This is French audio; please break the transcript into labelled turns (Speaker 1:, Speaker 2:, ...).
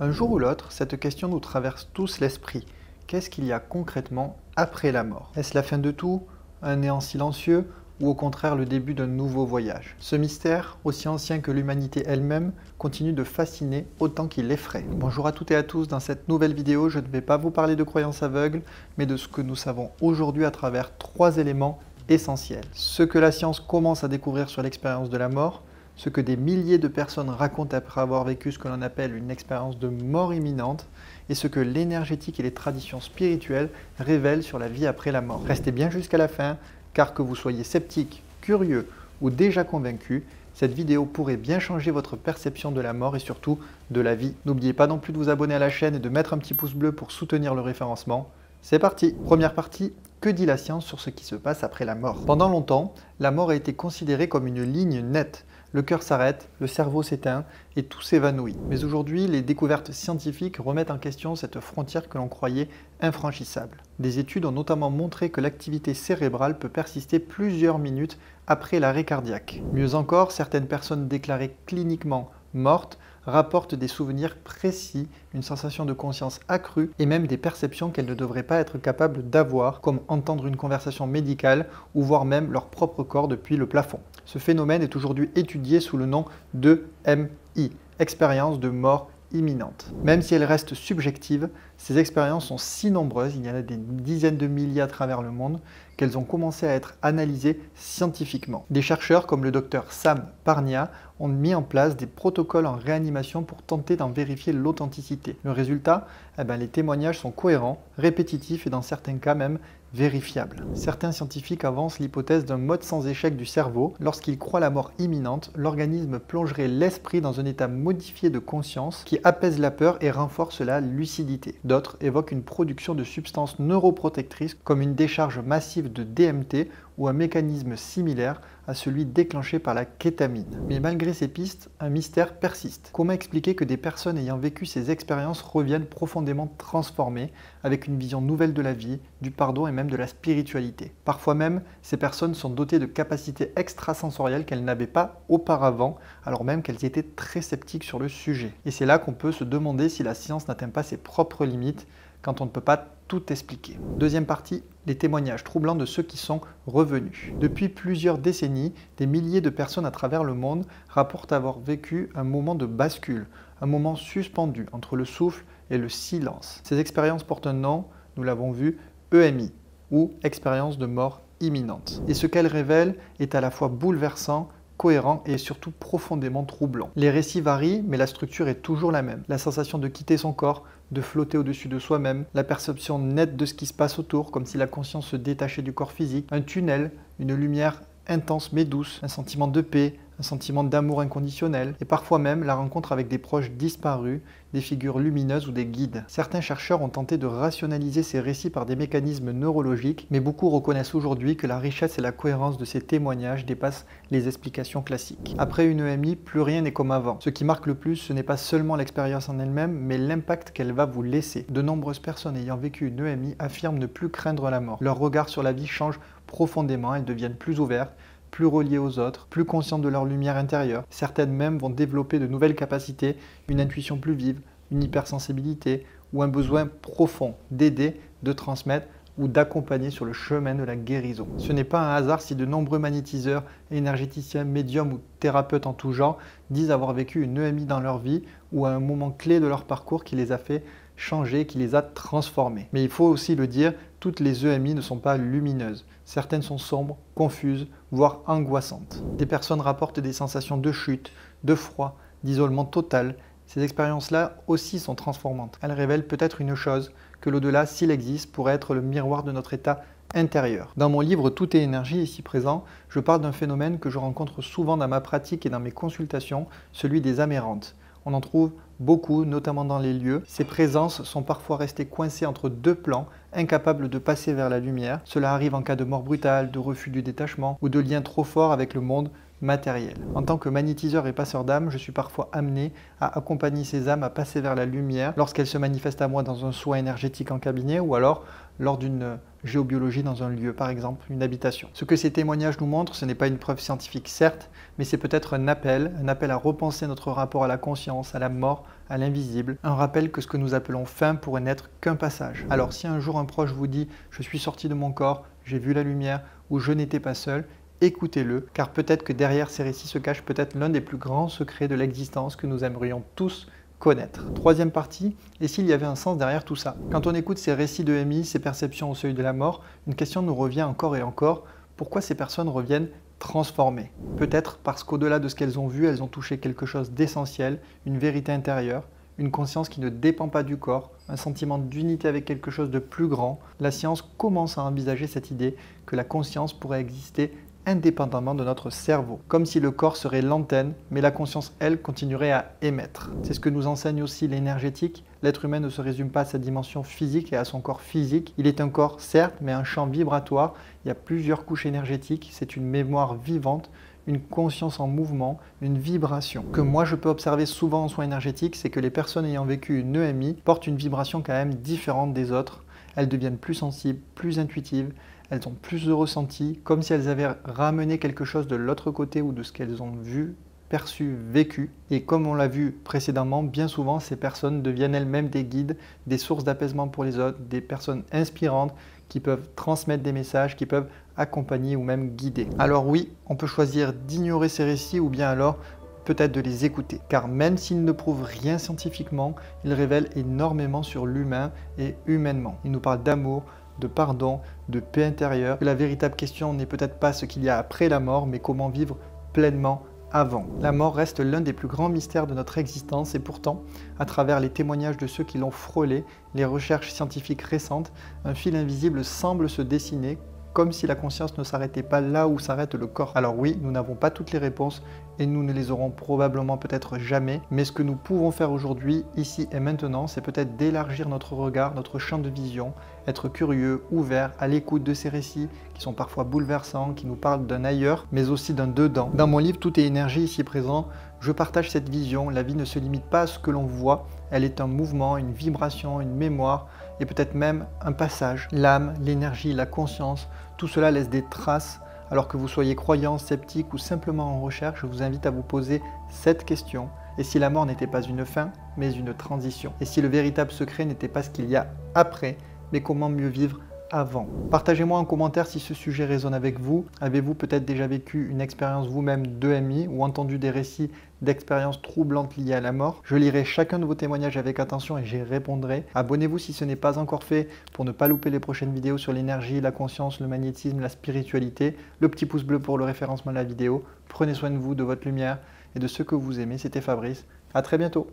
Speaker 1: Un jour ou l'autre, cette question nous traverse tous l'esprit. Qu'est-ce qu'il y a concrètement après la mort? Est-ce la fin de tout, un néant silencieux, ou au contraire le début d'un nouveau voyage? Ce mystère, aussi ancien que l'humanité elle-même, continue de fasciner autant qu'il effraie. Bonjour à toutes et à tous, dans cette nouvelle vidéo, je ne vais pas vous parler de croyances aveugles, mais de ce que nous savons aujourd'hui à travers trois éléments essentiels. Ce que la science commence à découvrir sur l'expérience de la mort, ce que des milliers de personnes racontent après avoir vécu ce que l'on appelle une expérience de mort imminente, et ce que l'énergétique et les traditions spirituelles révèlent sur la vie après la mort. Restez bien jusqu'à la fin, car que vous soyez sceptique, curieux ou déjà convaincu, cette vidéo pourrait bien changer votre perception de la mort et surtout de la vie. N'oubliez pas non plus de vous abonner à la chaîne et de mettre un petit pouce bleu pour soutenir le référencement. C'est parti! Première partie, que dit la science sur ce qui se passe après la mort? Pendant longtemps, la mort a été considérée comme une ligne nette. Le cœur s'arrête, le cerveau s'éteint et tout s'évanouit. Mais aujourd'hui, les découvertes scientifiques remettent en question cette frontière que l'on croyait infranchissable. Des études ont notamment montré que l'activité cérébrale peut persister plusieurs minutes après l'arrêt cardiaque. Mieux encore, certaines personnes déclarées cliniquement mortes rapportent des souvenirs précis, une sensation de conscience accrue et même des perceptions qu'elles ne devraient pas être capables d'avoir, comme entendre une conversation médicale ou voir même leur propre corps depuis le plafond. Ce phénomène est aujourd'hui étudié sous le nom d'EMI, expérience de mort imminente. Même si elles restent subjectives, ces expériences sont si nombreuses, il y en a des dizaines de milliers à travers le monde, qu'elles ont commencé à être analysées scientifiquement. Des chercheurs comme le docteur Sam Parnia ont mis en place des protocoles en réanimation pour tenter d'en vérifier l'authenticité. Le résultat, les témoignages sont cohérents, répétitifs et dans certains cas même vérifiables. Certains scientifiques avancent l'hypothèse d'un mode sans échec du cerveau. Lorsqu'il croit la mort imminente, l'organisme plongerait l'esprit dans un état modifié de conscience qui apaise la peur et renforce la lucidité. D'autres évoquent une production de substances neuroprotectrices comme une décharge massive de DMT ou un mécanisme similaire à celui déclenché par la kétamine. Mais malgré ces pistes, un mystère persiste. Comment expliquer que des personnes ayant vécu ces expériences reviennent profondément transformées, avec une vision nouvelle de la vie, du pardon et même de la spiritualité? Parfois même, ces personnes sont dotées de capacités extrasensorielles qu'elles n'avaient pas auparavant, alors même qu'elles étaient très sceptiques sur le sujet. Et c'est là qu'on peut se demander si la science n'atteint pas ses propres limites, quand on ne peut pas tout expliquer. Deuxième partie, les témoignages troublants de ceux qui sont revenus. Depuis plusieurs décennies, des milliers de personnes à travers le monde rapportent avoir vécu un moment de bascule, un moment suspendu entre le souffle et le silence. Ces expériences portent un nom, nous l'avons vu, EMI, ou expérience de mort imminente. Et ce qu'elles révèlent est à la fois bouleversant, cohérent et surtout profondément troublant. Les récits varient, mais la structure est toujours la même. La sensation de quitter son corps, de flotter au-dessus de soi-même, la perception nette de ce qui se passe autour, comme si la conscience se détachait du corps physique, un tunnel, une lumière intense mais douce, un sentiment de paix, un sentiment d'amour inconditionnel, et parfois même la rencontre avec des proches disparus, des figures lumineuses ou des guides. Certains chercheurs ont tenté de rationaliser ces récits par des mécanismes neurologiques, mais beaucoup reconnaissent aujourd'hui que la richesse et la cohérence de ces témoignages dépassent les explications classiques. Après une EMI, plus rien n'est comme avant. Ce qui marque le plus, ce n'est pas seulement l'expérience en elle-même, mais l'impact qu'elle va vous laisser. De nombreuses personnes ayant vécu une EMI affirment ne plus craindre la mort. Leur regard sur la vie change profondément, elles deviennent plus ouvertes, plus reliées aux autres, plus conscientes de leur lumière intérieure. Certaines même vont développer de nouvelles capacités, une intuition plus vive, une hypersensibilité ou un besoin profond d'aider, de transmettre ou d'accompagner sur le chemin de la guérison. Ce n'est pas un hasard si de nombreux magnétiseurs, énergéticiens, médiums ou thérapeutes en tout genre disent avoir vécu une EMI dans leur vie ou à un moment clé de leur parcours qui les a fait changer, qui les a transformés. Mais il faut aussi le dire, toutes les EMI ne sont pas lumineuses. Certaines sont sombres, confuses, voire angoissantes. Des personnes rapportent des sensations de chute, de froid, d'isolement total. Ces expériences-là aussi sont transformantes. Elles révèlent peut-être une chose, que l'au-delà, s'il existe, pourrait être le miroir de notre état intérieur. Dans mon livre Tout est énergie, ici présent, je parle d'un phénomène que je rencontre souvent dans ma pratique et dans mes consultations, celui des amérantes. On en trouve beaucoup, notamment dans les lieux. Ces présences sont parfois restées coincées entre deux plans, incapables de passer vers la lumière. Cela arrive en cas de mort brutale, de refus du détachement ou de lien trop fort avec le monde matériel. En tant que magnétiseur et passeur d'âme, je suis parfois amené à accompagner ces âmes à passer vers la lumière lorsqu'elles se manifestent à moi dans un soin énergétique en cabinet ou alors lors d'une géobiologie dans un lieu, par exemple une habitation. Ce que ces témoignages nous montrent, ce n'est pas une preuve scientifique certes, mais c'est peut-être un appel à repenser notre rapport à la conscience, à la mort, à l'invisible, un rappel que ce que nous appelons fin pourrait n'être qu'un passage. Alors si un jour un proche vous dit « je suis sorti de mon corps, j'ai vu la lumière » ou « je n'étais pas seul », écoutez-le, car peut-être que derrière ces récits se cache peut-être l'un des plus grands secrets de l'existence que nous aimerions tous connaître. Troisième partie, et s'il y avait un sens derrière tout ça? Quand on écoute ces récits de MI, ces perceptions au seuil de la mort, une question nous revient encore et encore, pourquoi ces personnes reviennent transformées? Peut-être parce qu'au-delà de ce qu'elles ont vu, elles ont touché quelque chose d'essentiel, une vérité intérieure, une conscience qui ne dépend pas du corps, un sentiment d'unité avec quelque chose de plus grand. La science commence à envisager cette idée que la conscience pourrait exister indépendamment de notre cerveau, comme si le corps serait l'antenne, mais la conscience, elle, continuerait à émettre. C'est ce que nous enseigne aussi l'énergétique. L'être humain ne se résume pas à sa dimension physique et à son corps physique. Il est un corps, certes, mais un champ vibratoire. Il y a plusieurs couches énergétiques, c'est une mémoire vivante, une conscience en mouvement, une vibration. Que moi je peux observer souvent en soins énergétiques, c'est que les personnes ayant vécu une EMI portent une vibration quand même différente des autres. Elles deviennent plus sensibles, plus intuitives, elles ont plus de ressenti, comme si elles avaient ramené quelque chose de l'autre côté ou de ce qu'elles ont vu, perçu, vécu. Et comme on l'a vu précédemment, bien souvent ces personnes deviennent elles-mêmes des guides, des sources d'apaisement pour les autres, des personnes inspirantes qui peuvent transmettre des messages, qui peuvent accompagner ou même guider. Alors oui, on peut choisir d'ignorer ces récits ou bien alors peut-être de les écouter. Car même s'ils ne prouvent rien scientifiquement, ils révèlent énormément sur l'humain et humainement. Ils nous parlent d'amour, de pardon, de paix intérieure. Que la véritable question n'est peut-être pas ce qu'il y a après la mort, mais comment vivre pleinement avant. La mort reste l'un des plus grands mystères de notre existence et pourtant, à travers les témoignages de ceux qui l'ont frôlé, les recherches scientifiques récentes, un fil invisible semble se dessiner comme si la conscience ne s'arrêtait pas là où s'arrête le corps. Alors oui, nous n'avons pas toutes les réponses et nous ne les aurons probablement peut-être jamais, mais ce que nous pouvons faire aujourd'hui, ici et maintenant, c'est peut-être d'élargir notre regard, notre champ de vision, être curieux, ouvert, à l'écoute de ces récits qui sont parfois bouleversants, qui nous parlent d'un ailleurs, mais aussi d'un dedans. Dans mon livre Tout est énergie ici présent, je partage cette vision. La vie ne se limite pas à ce que l'on voit, elle est un mouvement, une vibration, une mémoire et peut-être même un passage. L'âme, l'énergie, la conscience, tout cela laisse des traces. Alors que vous soyez croyant, sceptique ou simplement en recherche, je vous invite à vous poser cette question. Et si la mort n'était pas une fin, mais une transition? Et si le véritable secret n'était pas ce qu'il y a après, mais comment mieux vivre avant? Partagez-moi en commentaire si ce sujet résonne avec vous. Avez-vous peut-être déjà vécu une expérience vous-même d'EMI ou entendu des récits d'expériences troublantes liées à la mort? Je lirai chacun de vos témoignages avec attention et j'y répondrai. Abonnez-vous si ce n'est pas encore fait pour ne pas louper les prochaines vidéos sur l'énergie, la conscience, le magnétisme, la spiritualité. Le petit pouce bleu pour le référencement de la vidéo. Prenez soin de vous, de votre lumière et de ceux que vous aimez. C'était Fabrice. À très bientôt.